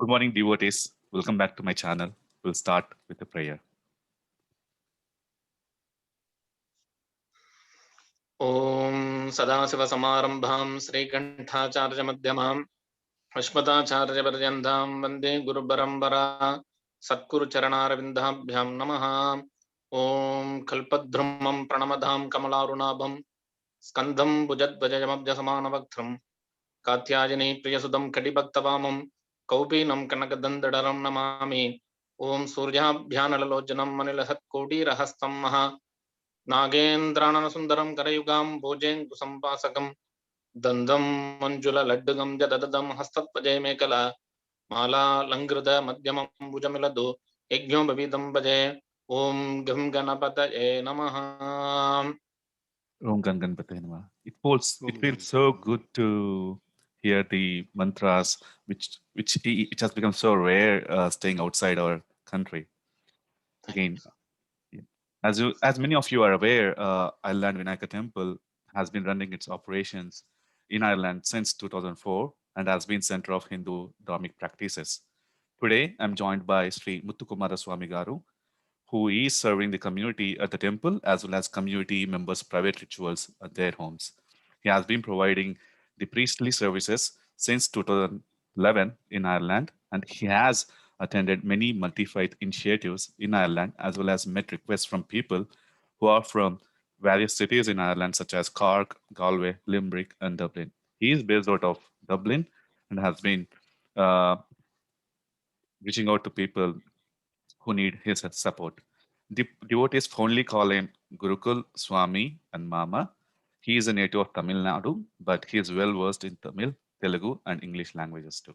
Good morning, devotees. Welcome back to my channel. We'll start with a prayer. Om Sadasivasamaramбhaಂ Srikanthacharya-madhyamam Ashmatacharya-paryantham Vande Guru-parampara Satguru-charanarvindabhyam Namaha. Om Kalpadhrumam Pranamadham Kamalarunabham Skandham Bhujadvajayamabjasamanavaktram Katyayani Priyasudam Kadibhaktavamam Kaupinam Kanakadandadaram Namami. Om Suryabhyanalalojanam Manilasatkotirahastam Maha नागेन्द्राणनसुन्दरं करयुगां भोजेङ्कुसम्पासकं दन्दं मञ्जुललड्डुगं जददं हस्तत्वजय मेकला मालालङ्कृतमध्यमं भुजमिलदु यज्ञोपवीतं भजे ॐ गं गणपतये नमः. Om Ganganpate Namaha. It feels so good to hear the mantras, which has become so rare staying outside our country. Again, as many of you are aware, Ireland Vinayaka Temple has been running its operations in Ireland since 2004 and has been center of Hindu Dharmic practices. Today, I'm joined by Shri MuttuKummara Swami Garu, who is serving the community at the temple as well as community members' private rituals at their homes. He has been providing the priestly services since 2011 in Ireland, and he has attended many multi-faith initiatives in Ireland as well as met requests from people who are from various cities in Ireland such as Cork, Galway, Limerick, and Dublin. He is based out of Dublin and has been reaching out to people who need his support. The devotees fondly call him Gurukul, Swamy, and Mama. He is a native of Tamil Nadu, but he is well versed in Tamil, Telugu, and English languages too.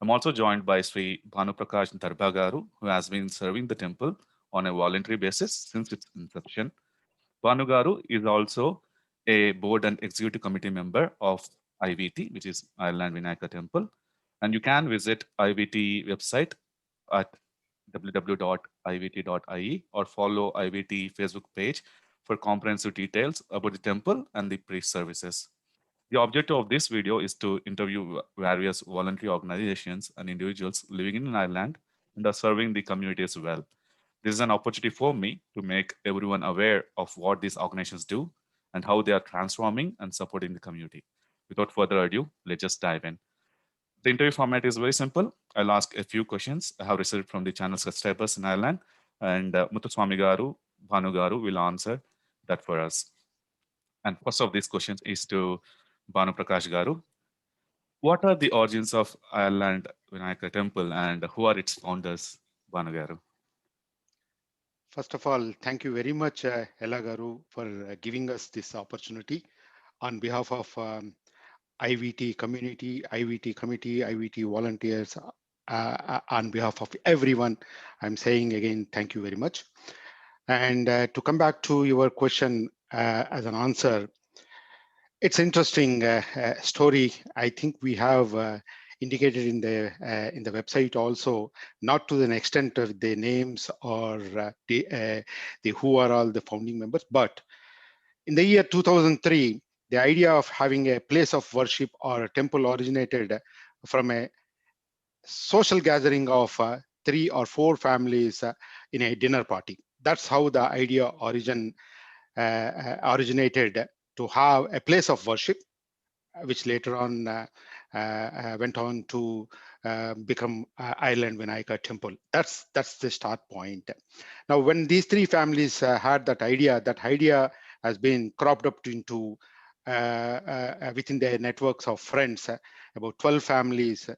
I'm also joined by Sri Bhanu Prakash Darbha Garu, who has been serving the temple on a voluntary basis since its inception. Bhanu Garu is also a board and executive committee member of IVT, which is Ireland Vinayaka Temple. And you can visit IVT website at www.ivt.ie or follow IVT Facebook page for comprehensive details about the temple and the priest services. The objective of this video is to interview various voluntary organizations and individuals living in Ireland and are serving the communities well. This is an opportunity for me to make everyone aware of what these organizations do and how they are transforming and supporting the community. Without further ado, let's just dive in. The interview format is very simple. I'll ask a few questions I have received from the channel subscribers in Ireland, and Swami Garu, Bhanu Garu will answer that for us. And first of these questions is to Bhanu Prakash Garu. What are the origins of Ireland Vinayaka Temple and who are its founders, Bhanu Garu? First of all, thank you very much, Ella Garu, for giving us this opportunity on behalf of IVT community, IVT committee, IVT volunteers, on behalf of everyone. I'm saying again, thank you very much. And to come back to your question as an answer, it's interesting story. I think we have indicated in the website also, not to the extent of the names or the who are all the founding members, but in the year 2003, the idea of having a place of worship or a temple originated from a social gathering of 3 or 4 families in a dinner party. That's how the idea originated, to have a place of worship, which later on went on to become Ireland Vinayaka Temple. That's the start point. Now, when these 3 families had that idea has been cropped up into within their networks of friends. About 12 families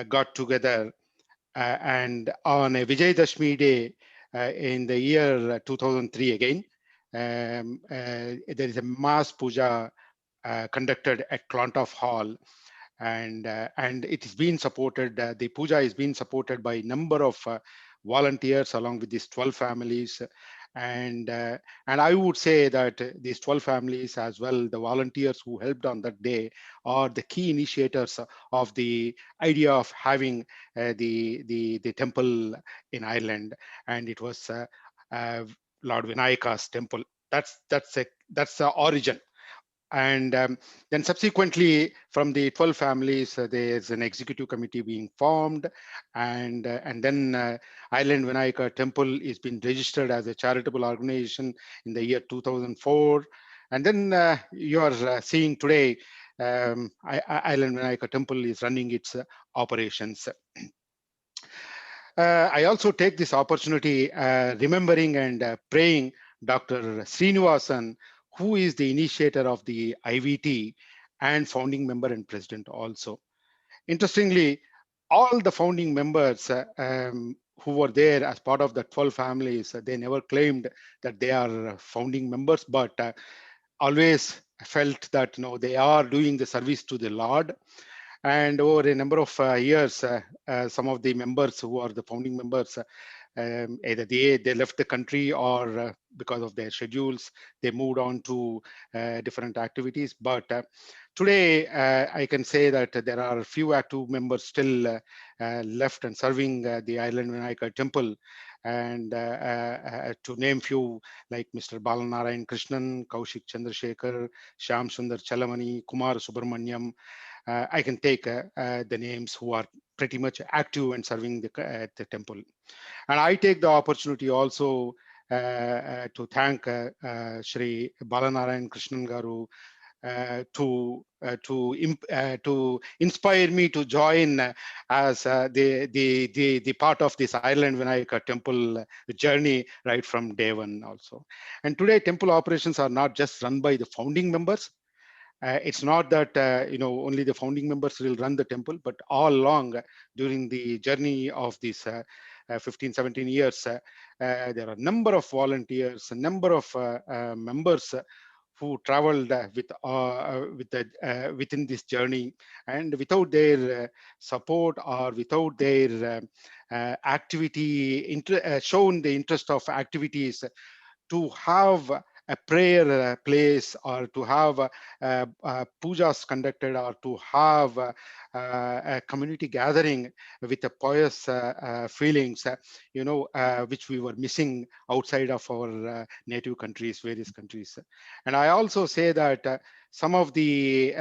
got together, and on a Vijayadashmi day in the year 2003 again, there is a mass puja conducted at Clontarf Hall, and it is being supported. The puja is being supported by a number of volunteers along with these 12 families, and I would say that these 12 families, as well the volunteers who helped on that day, are the key initiators of the idea of having the temple in Ireland, and it was Lord Vinayaka's temple. That's the origin. And then subsequently, from the 12 families, there's an executive committee being formed, and then Island Vinayaka Temple is been registered as a charitable organization in the year 2004. And then you are seeing today, Island Vinayaka Temple is running its operations. I also take this opportunity remembering and praying Dr. Srinivasan, who is the initiator of the IVT and founding member and president also. Interestingly, all the founding members who were there as part of the 12 families, they never claimed that they are founding members, but always felt that they are doing the service to the Lord. And over a number of years, some of the members who are the founding members, either they left the country, or because of their schedules, they moved on to different activities. But today, I can say that there are a few active members still left and serving the Island Vinayaka Temple. And to name few, like Mr. Balanarayan Krishnan, Kaushik Chandrasekhar, Shyam Sundar Chalamani, Kumar Subramanyam. I can take the names who are pretty much active and serving the temple. And I take the opportunity also to thank Shri Balanarayan Krishnan Garu to inspire me to join as the part of this Ireland Vinayaka Temple journey right from day one also. And today, temple operations are not just run by the founding members. It's not that only the founding members will run the temple, but all along during the journey of these 15, 17 years, there are a number of volunteers, a number of members who traveled within this journey, and without their support, or without their shown the interest of activities to have a prayer place, or to have pujas conducted, or to have a community gathering with a pious feelings, which we were missing outside of our native countries, various countries. And I also say that some of the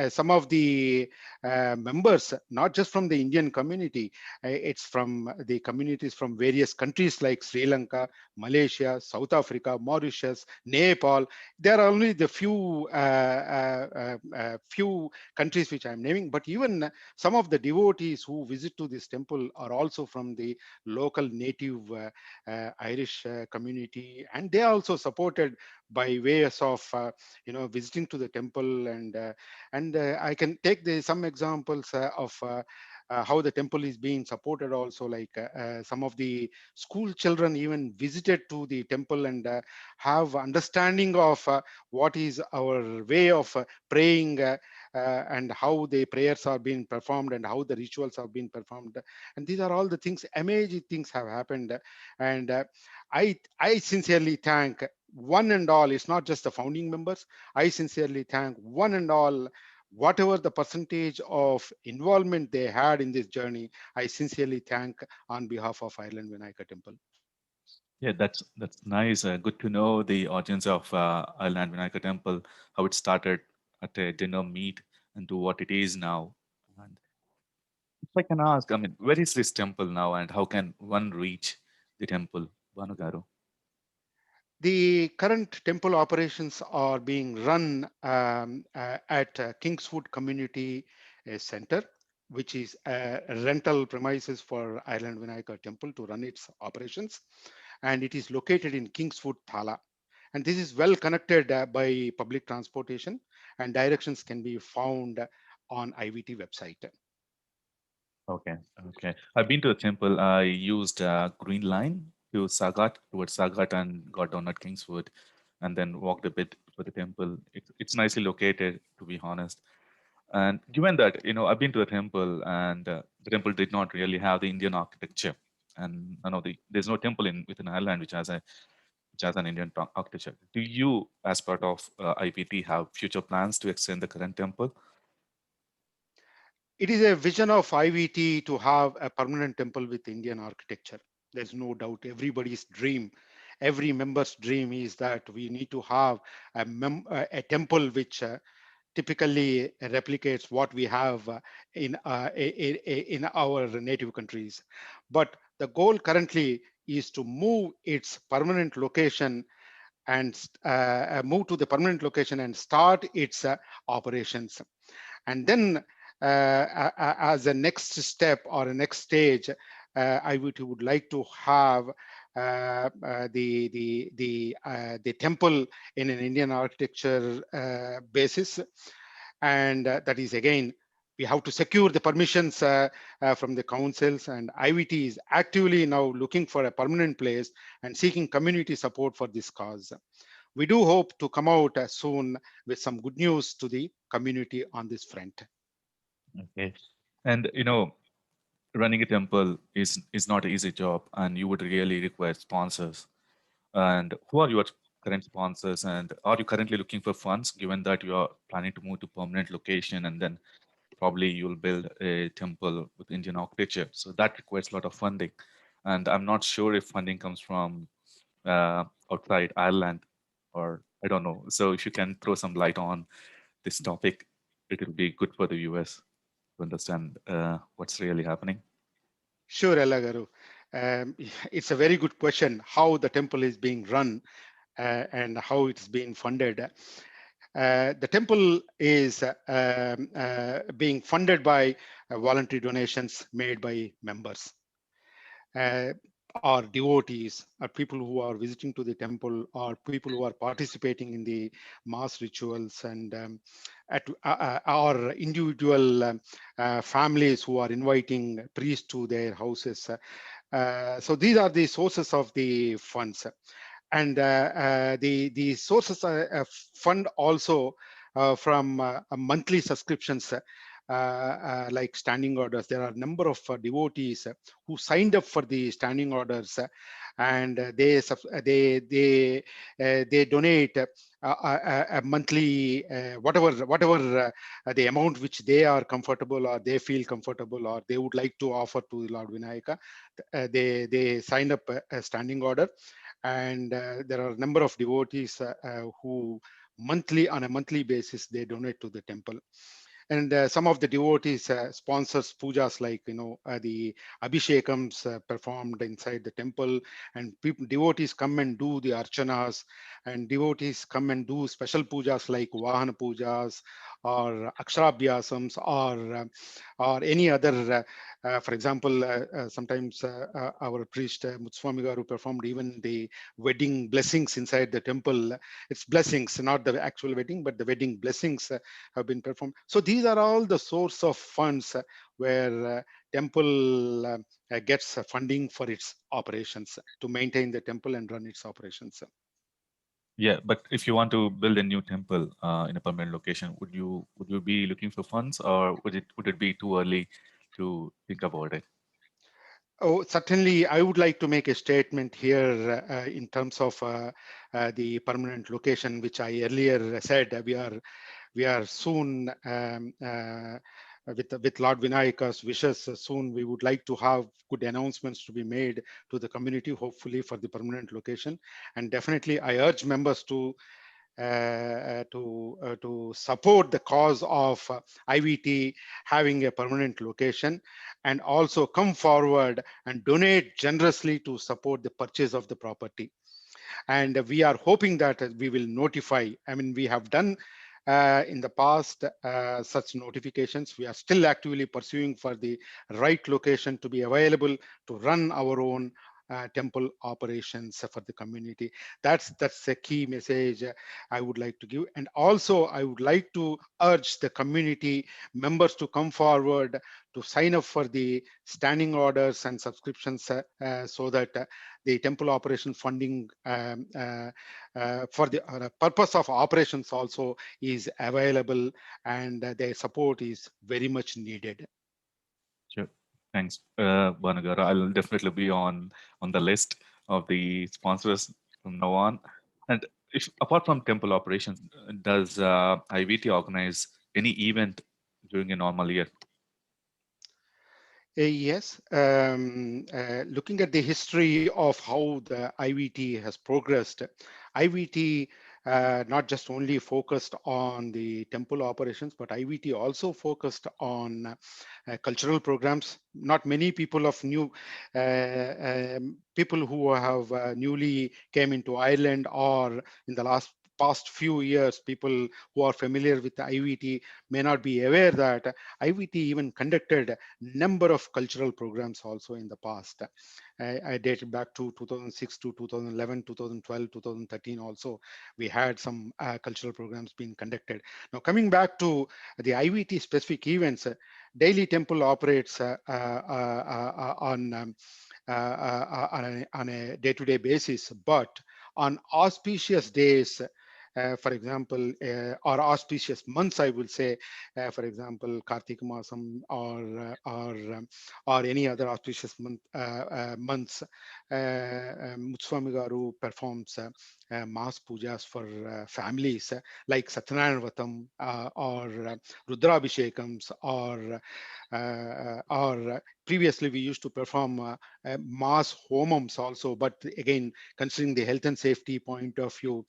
members, not just from the Indian community, it's from the communities from various countries like Sri Lanka, Malaysia, South Africa, Mauritius, Nepal. There are only the few countries which I'm naming, but even some of the devotees who visit to this temple are also from the local native Irish community, and they are also supported by ways of visiting to the temple. And I can take some examples of how the temple is being supported also, like some of the school children even visited to the temple and have understanding of what is our way of praying, and how the prayers are being performed, and how the rituals are being performed. And these are all the things, amazing things have happened. And I sincerely thank one and all. It's not just the founding members. I sincerely thank one and all, whatever the percentage of involvement they had in this journey. I sincerely thank on behalf of Ireland Vinayaka Temple. Yeah, that's nice. Good to know the origins of Ireland Vinayaka Temple, how it started at a dinner meet and to what it is now. And if I can ask, I mean, where is this temple now, and how can one reach the temple, Bhanu? The current temple operations are being run at Kingswood Community Center, which is a rental premises for Ireland Vinayaka Temple to run its operations. And it is located in Kingswood, Thala. And this is well connected by public transportation, and directions can be found on IVT website. Okay, okay. I've been to the temple. I used Green Line to Sagat, towards Sagat, and got down at Kingswood, and then walked a bit for the temple. It's nicely located, to be honest. And given that, I've been to the temple, and the temple did not really have the Indian architecture, and there's no temple within Ireland which has an Indian architecture. Do you, as part of IPT, have future plans to extend the current temple? It is a vision of IVT to have a permanent temple with Indian architecture. There's no doubt. Everybody's dream, every member's dream is that we need to have a temple which typically replicates what we have in our native countries. But the goal currently is to move its permanent location and move to the permanent location and start its operations. And then as a next step or a next stage, would like to have the temple in an Indian architecture basis, and that is again we have to secure the permissions from the councils, and IVT is actively now looking for a permanent place and seeking community support for this cause. We do hope to come out soon with some good news to the community on this front. Okay. And running a temple is not an easy job, and you would really require sponsors. And who are your current sponsors? And are you currently looking for funds, given that you are planning to move to permanent location, and then probably you'll build a temple with Indian architecture? So that requires a lot of funding. And I'm not sure if funding comes from outside Ireland, or I don't know. So if you can throw some light on this topic, it will be good for the US to understand what's really happening. Sure, Garu. It's a very good question how the temple is being run and how it's being funded. The temple is being funded by voluntary donations made by members. Or devotees, or people who are visiting to the temple, or people who are participating in the mass rituals, and or individual families who are inviting priests to their houses. So these are the sources of the funds. And the sources fund also from monthly subscriptions, like standing orders. There are a number of devotees who signed up for the standing orders, and they donate a monthly whatever the amount which they are comfortable, or they feel comfortable, or they would like to offer to Lord Vinayaka. They signed up a standing order, and there are a number of devotees who on a monthly basis they donate to the temple. And some of the devotees sponsors pujas, like the abhishekams performed inside the temple, and devotees come and do the archanas, and devotees come and do special pujas like vahana pujas, or aksharabhyasams, or any other for example, sometimes our priest Mutswami Garu performed even the wedding blessings inside the temple. It's blessings, not the actual wedding, but the wedding blessings have been performed. So these are all the source of funds where temple gets funding for its operations to maintain the temple and run its operations. Yeah, but if you want to build a new temple in a permanent location, would you be looking for funds, or would it be too early to think about it? Oh, certainly, I would like to make a statement here in terms of the permanent location, which I earlier said. We are soon with Lord Vinayaka's wishes. Soon we would like to have good announcements to be made to the community, hopefully for the permanent location. And definitely, I urge members to support the cause of IVT having a permanent location, and also come forward and donate generously to support the purchase of the property. And we are hoping that we will notify. I mean, we have done in the past such notifications. We are still actively pursuing for the right location to be available to run our own temple operations for the community. That's a key message I would like to give. And also I would like to urge the community members to come forward to sign up for the standing orders and subscriptions, so that the temple operation funding for the purpose of operations also is available, and their support is very much needed. Sure. Thanks, Bhanu. I'll definitely be on the list of the sponsors from now on. And if apart from temple operations, does IVT organize any event during a normal year? Yes, looking at the history of how the IVT has progressed, IVT not just only focused on the temple operations, but IVT also focused on cultural programs. Not many people of new people who have newly came into Ireland or in the past few years, people who are familiar with the IVT may not be aware that IVT even conducted number of cultural programs also in the past. I dated back to 2006 to 2011, 2012, 2013 also. We had some cultural programs being conducted. Now coming back to the IVT specific events, Daily Temple operates on a day-to-day basis, but on auspicious days, for example, or auspicious months, I will say, for example, Kartik Masam or any other auspicious months, Swamy Garu performs mass pujas for families like Satyanarayana Vratam or Rudrabhishekams or previously we used to perform mass homums also, but again, considering the health and safety point of view,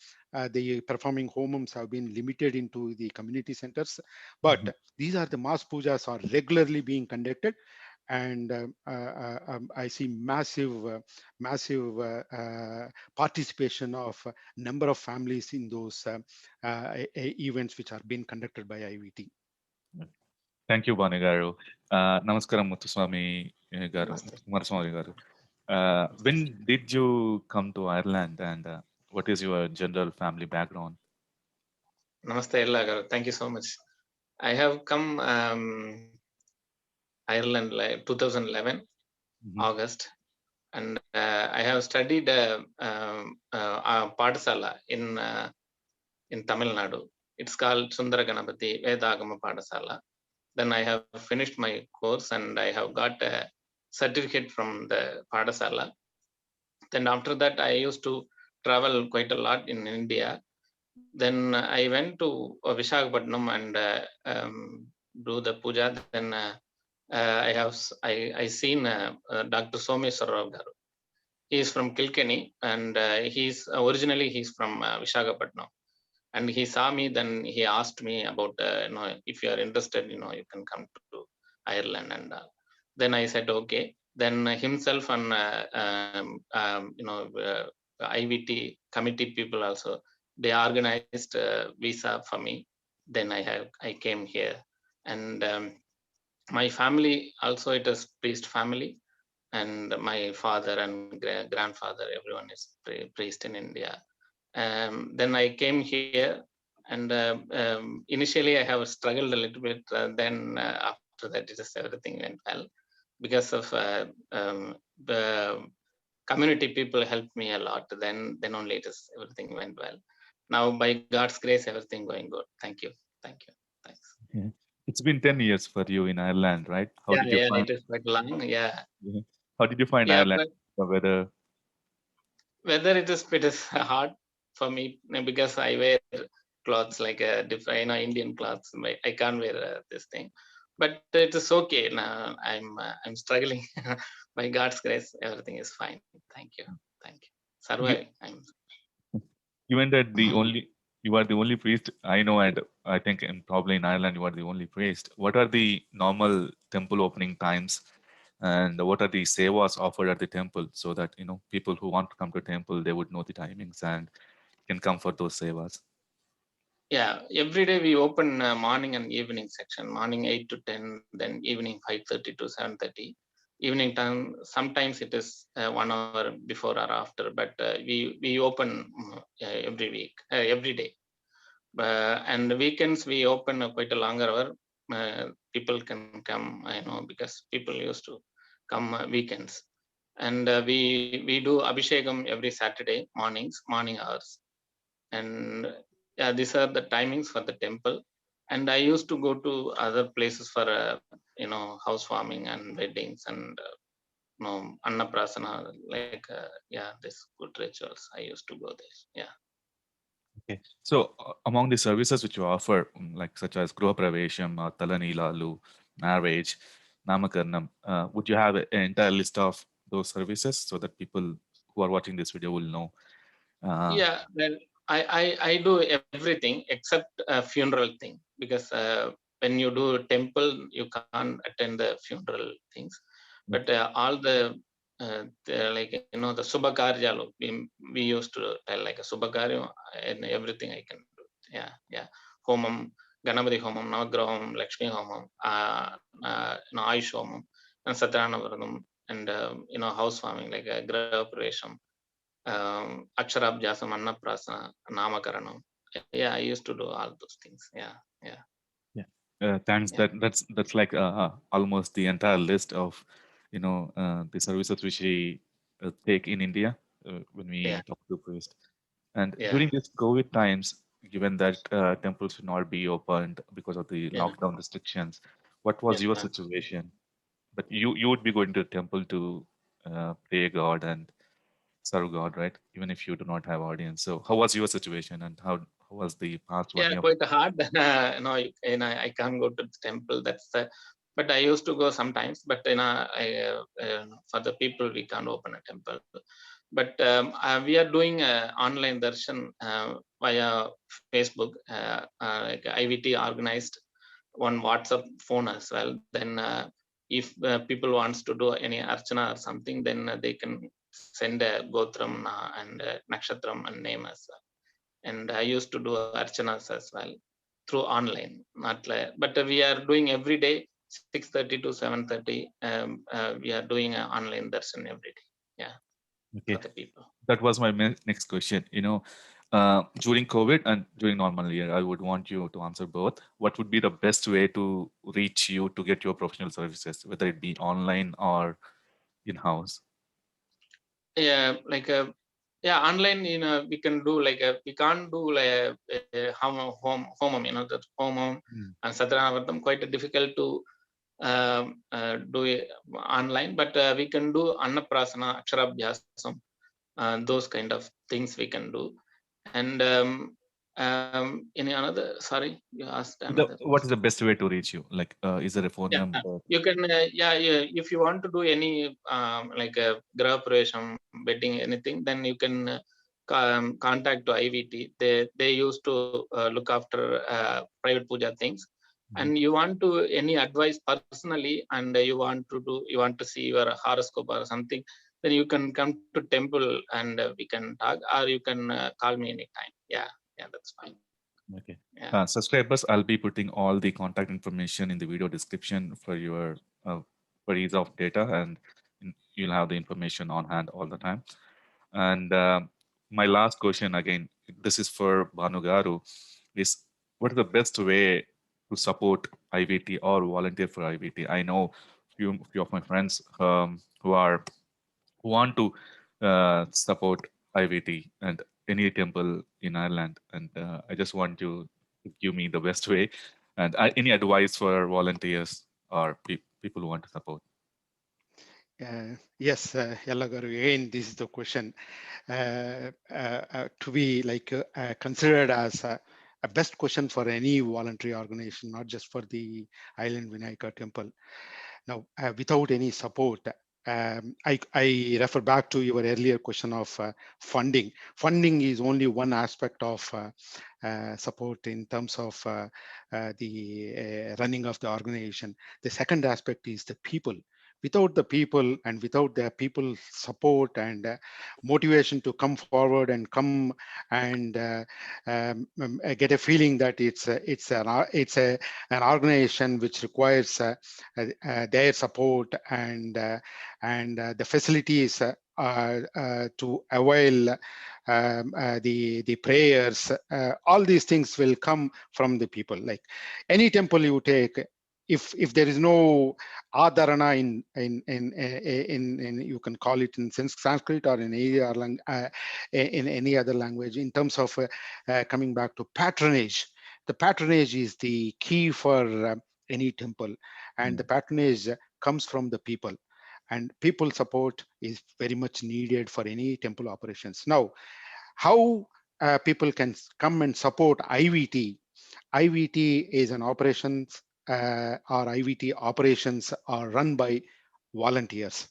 the performing homums have been limited into the community centers. But these are the mass pujas are regularly being conducted, and I see massive participation of number of families in those events which are being conducted by IVT. Thank you, Bhanu Garu. Namaskaram, Muttuswamy Garu, Namaste. MuttuKummara Swami Garu. When did you come to Ireland, and what is your general family background? Namaste, Garu. Thank you so much. I have come Ireland like 2011 August, and I have studied Padasala in Tamil Nadu. It's called Sundara Ganapati Vedagama Padasala. Then I have finished my course and I have got a certificate from the Padasala. Then after that, I used to travel quite a lot in India. Then I went to Visakhapatnam and do the puja. Then I seen Dr. Someswara Garu. He is from Kilkenny, and he's from Visakhapatnam. And he saw me. Then he asked me about if you are interested, you can come to Ireland. And then I said okay. Then himself and IVT committee people also, they organized visa for me. Then I came here, and my family also, it is priest family, and my father and grandfather, everyone is priest in India. Then I came here, and initially I have struggled a little bit. Then after that, everything went well because of the community people helped me a lot. Then only everything went well. Now by God's grace, everything going good. Thank you. Thanks. Yeah. It's been 10 years for you in Ireland, right? How did you find? It is quite long. Yeah. How did you find Ireland? But The weather? whether it is hard for me because I wear clothes like a different, Indian clothes. I can't wear this thing, but it is okay. Now I'm struggling. By God's grace, everything is fine. Thank you. Surviving. Given that you are the only priest I know, and I think probably in Ireland you are the only priest. What are the normal temple opening times, and what are the sevas offered at the temple, so that people who want to come to temple, they would know the timings and can come for those sevas? Yeah, every day we open morning and evening section. Morning 8 to 10, then evening 5:30 to 7:30. Evening time, sometimes it is 1 hour before or after, but we open every week, every day. And weekends we open quite a longer hour. People can come, because people used to come weekends. And we do Abhishekam every Saturday morning hours. And these are the timings for the temple. And I used to go to other places for housewarming and weddings and annaprasana, like this good rituals. I used to go there. Yeah. Okay. So among the services which you offer, like such as Gruha Pravesham, Talanilalu, marriage, Namakarnam, would you have an entire list of those services so that people who are watching this video will know? Yeah, well, I do everything except funeral thing, because when you do temple, you can't attend the funeral things. But all like the subhakaryalu, we used to tell like a subhakarya and everything I can do. Yeah. Homam, Ganapati Homam, Navagraham, Lakshmi Homam, Ayush Homam, and Satyanavaranam, and housewarming like a Graha Pravesham, Aksharabhyasam, Annaprasana, Namakaranam. Yeah, I used to do all those things. Yeah. Thanks. Yeah. That's like almost the entire list of the services which we take in India when Yeah. we talk to priest. And Yeah. during this COVID times, given that temples should not be opened because of the Yeah. lockdown restrictions, what was Yes, your ma'am. situation? But you would be going to the temple to pray God and serve God, right? Even if you do not have audience. So how was your situation, and how was the past one Yeah, year? quite hard. I can't go to the temple. But I used to go sometimes. But for the people, we can't open a temple. But we are doing online darshan via Facebook. Like IVT organized one WhatsApp phone as well. Then if people wants to do any archana or something, then they can send a gotram and nakshatram and name as well. And I used to do archanas as well through online, not like, but we are doing every day 6:30 to 7:30. We are doing an online darshan every day. Yeah, Okay, for the people. that was my next question. During COVID and during normal year, I would want you to answer both. What would be the best way to reach you to get your professional services, whether it be online or in-house? Yeah, like yeah, online. We can do like we can't do like homam. That homam Mm. and Satyanavardam quite difficult to do it online, but we can do Annaprasana, Aksharabhyasam, those kind of things we can do. And any another? Sorry, you asked another What is the question. best way to reach you? Like, is there a phone Yeah, number? you can. Yeah. If you want to do any like a Graha Pravesham, wedding, anything, then you can contact to IVT. They used to look after private puja things. Mhm. And you want to any advice personally, and you want to see your horoscope or something, then you can come to temple and we can talk, or you can call me anytime. Yeah, that's fine. Okay. Yeah, Subscribers, I'll be putting all the contact information in the video description for your for ease of data, and you'll have the information on hand all the time. And my last question again, this is for Bhanu Garu, is what is the best way to support IVT or volunteer for IVT? I know few of my friends who want to support IVT and any temple in Ireland, and I just want you to give me the best way and any advice for volunteers or people who want to support. Yes, Yallagaru, again, this is the question to be like considered as a best question for any voluntary organization, not just for the Island Vinayaka Temple. Now, without any support, I refer back to your earlier question of funding. Funding is only one aspect of support in terms of the running of the organization. The second aspect is the people. Without the people and without the people support and motivation to come forward and come and get a feeling that it's an organization which requires their support and the facilities to avail the prayers. All these things will come from the people. Like any temple you take, if there is no adharana in you can call it in Sanskrit or in any other language, in terms of coming back to patronage. The patronage is the key for any temple, and Yeah. the patronage comes from the people, and people support is very much needed for any temple operations. Now, how people can come and support IVT? IVT is an operations or IVT operations are run by volunteers.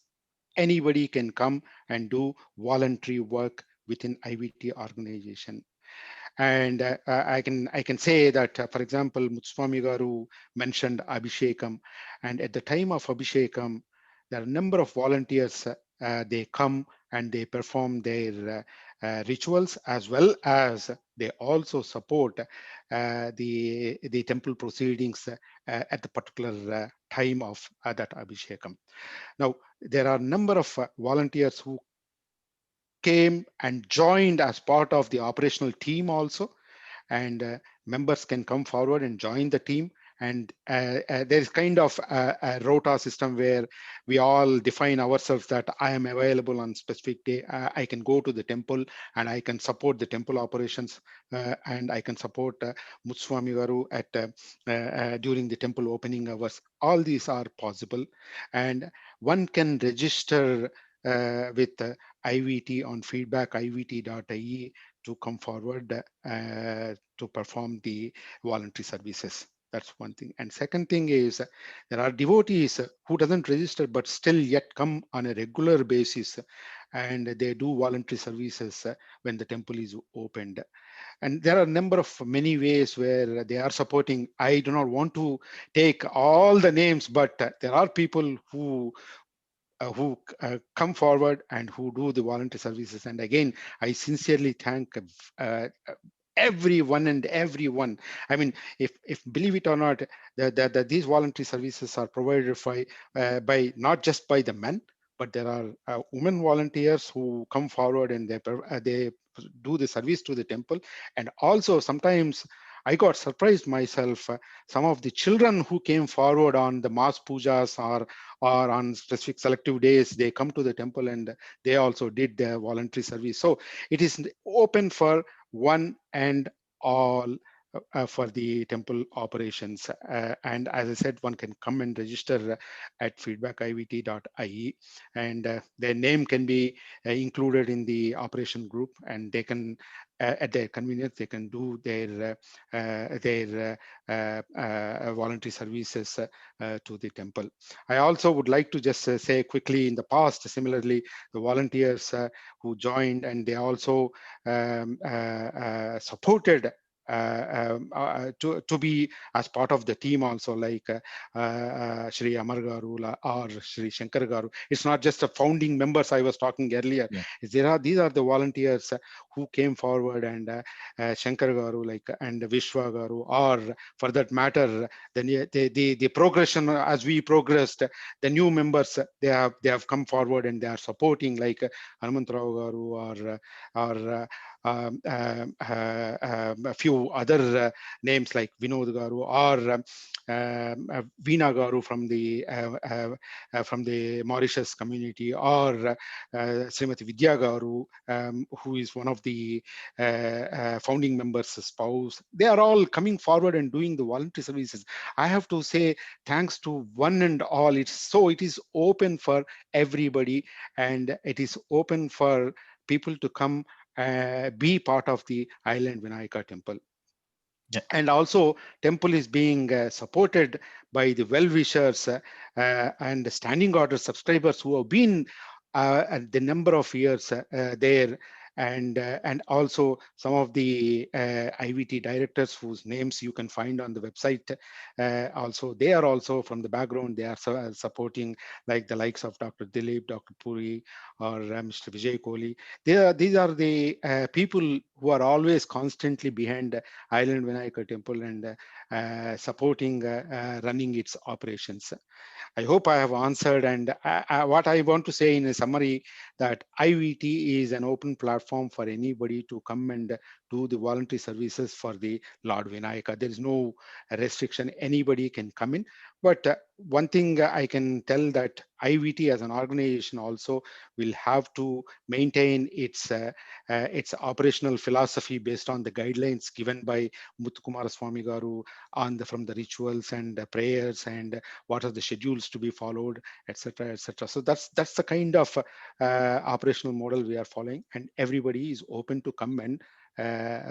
Anybody can come and do voluntary work within IVT organization. And I can say that, for example, Swamy Garu mentioned Abhishekam, and at the time of Abhishekam, there are a number of volunteers. They come and they perform their rituals, as well as they also support the temple proceedings at the particular time of that Abhishekam. Now, there are a number of volunteers who came and joined as part of the operational team also, and members can come forward and join the team. And there is kind of a rota system where we all define ourselves that I am available on specific day. I can go to the temple and I can support the temple operations, and I can support Mutswami Garu at during the temple opening hours. All these are possible, and one can register with IVT on feedbackivt.ie to come forward to perform the voluntary services. That's one thing. And second thing is, there are devotees who doesn't register but still yet come on a regular basis, and they do voluntary services when the temple is opened. And there are a number of many ways where they are supporting. I do not want to take all the names, but there are people who come forward and who do the voluntary services. And again, I sincerely thank everyone and everyone. I mean, if believe it or not, these voluntary services are provided by not just by the men, but there are women volunteers who come forward and they do the service to the temple. And also sometimes I got surprised myself. Some of the children who came forward on the mass pujas or on specific selective days, they come to the temple and they also did their voluntary service. So it is open for one and all for the temple operations. And as I said, one can come and register at feedbackivt.ie, and their name can be included in the operation group, and they can at their convenience they can do their voluntary services to the temple. I also would like to just say quickly, in the past, similarly, the volunteers who joined, and they also supported to be as part of the team also, like Shri Amar Garu or Shri Shankar Garu. It's not just the founding members I was talking earlier. Yeah. These are the volunteers who came forward, and Shankar Garu, like, and Vishwa Garu, or for that matter, the progression as we progressed, the new members, they have come forward and they are supporting, like Hanumantrao Garu or a few other names like Vinod Garu or Veena Garu from the Mauritius community, or Srimati Vidya Garu, who is one of the founding members' spouse. They are all coming forward and doing the voluntary services. I have to say thanks to one and all. It is open for everybody, and it is open for people to come be part of the Island Vinayaka Temple. Yeah. And also, temple is being supported by the well-wishers and the standing order subscribers who have been the number of years there, and also some of the IVT directors whose names you can find on the website. Also, they are also from the background. They are supporting, like the likes of Dr. Dilip, Dr. Puri, or Mr. Vijay Kohli. These are the people who are always constantly behind Island Vinayaka Temple and supporting running its operations. I hope I have answered. And what I want to say in a summary, that IVT is an open platform for anybody to come and do the voluntary services for the Lord Vinayaka. There is no restriction. Anybody can come in. But one thing I can tell, that IVT as an organization also will have to maintain its operational philosophy based on the guidelines given by MuttuKummara Swami Garu from the rituals and prayers, and what are the schedules to be followed, etc., etc. So that's the kind of operational model we are following, and everybody is open to come and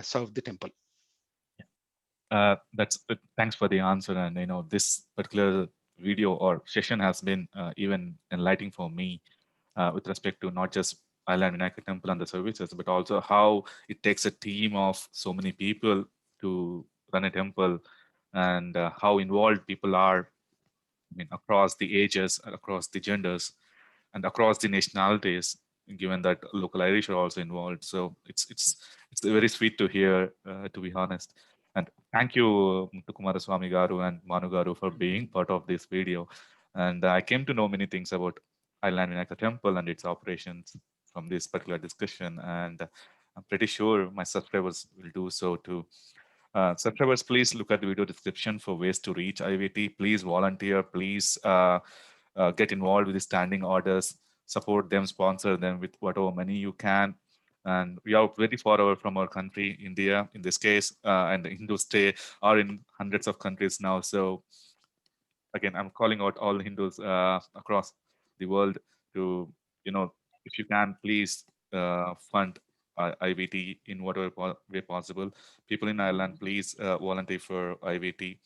serve the temple. Thanks for the answer. And this particular video or session has been even enlightening for me with respect to not just Island Vinayaka Temple and the services, but also how it takes a team of so many people to run a temple, and how involved people are, I mean, across the ages, across the genders, and across the nationalities, given that local Irish are also involved. So it's very sweet to hear, to be honest. And thank you, MuttuKummara Swami Garu and Bhanu Garu, for being part of this video. And I came to know many things about Island Vinayaka Temple and its operations from this particular discussion. And I'm pretty sure my subscribers will do so too. Subscribers, please look at the video description for ways to reach IVT. Please volunteer. Please get involved with the standing orders. Support them, sponsor them with whatever money you can. And we are very far away from our country, India, in this case, and the Hindus are in hundreds of countries now. So again, I'm calling out all Hindus across the world to, if you can, please fund IVT in whatever way possible. People in Ireland, please volunteer for IVT.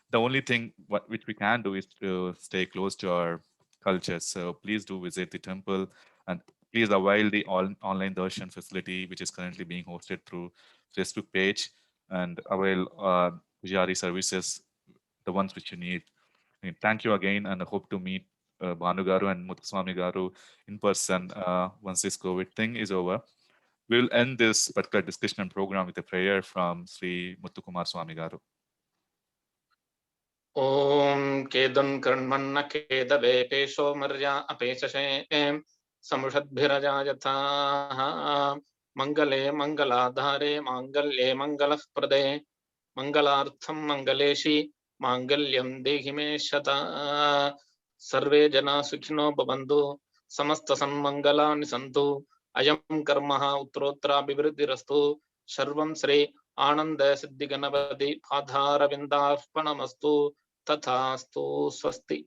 The only thing which we can do is to stay close to our culture. So please do visit the temple, and please avail the online darshan facility, which is currently being hosted through Facebook page, and avail Pujari services, the ones which you need. And thank you again, and I hope to meet Bhanu Garu and Muthuswamy Garu in person once this COVID thing is over. We will end this particular discussion and program with a prayer from Shri MuttuKummara Swami Garu. Om Kedun Karmanna Kedave Pesho Marja Apeshashe Samushadbhiraja Yatha Mangale Mangaladhare Mangalye Mangalafprade Mangalartham Mangaleshi Mangalyam Dehime Shata Sarve Jana Sukhino Bhavantu Samasta Sanmangala Nisantu Ayam Karmaha Uttrotra Bivriddhirastu Sarvam Sri Ananda Siddhi Ganapati Padhara Vindarpanamastu Tathastu Swasti.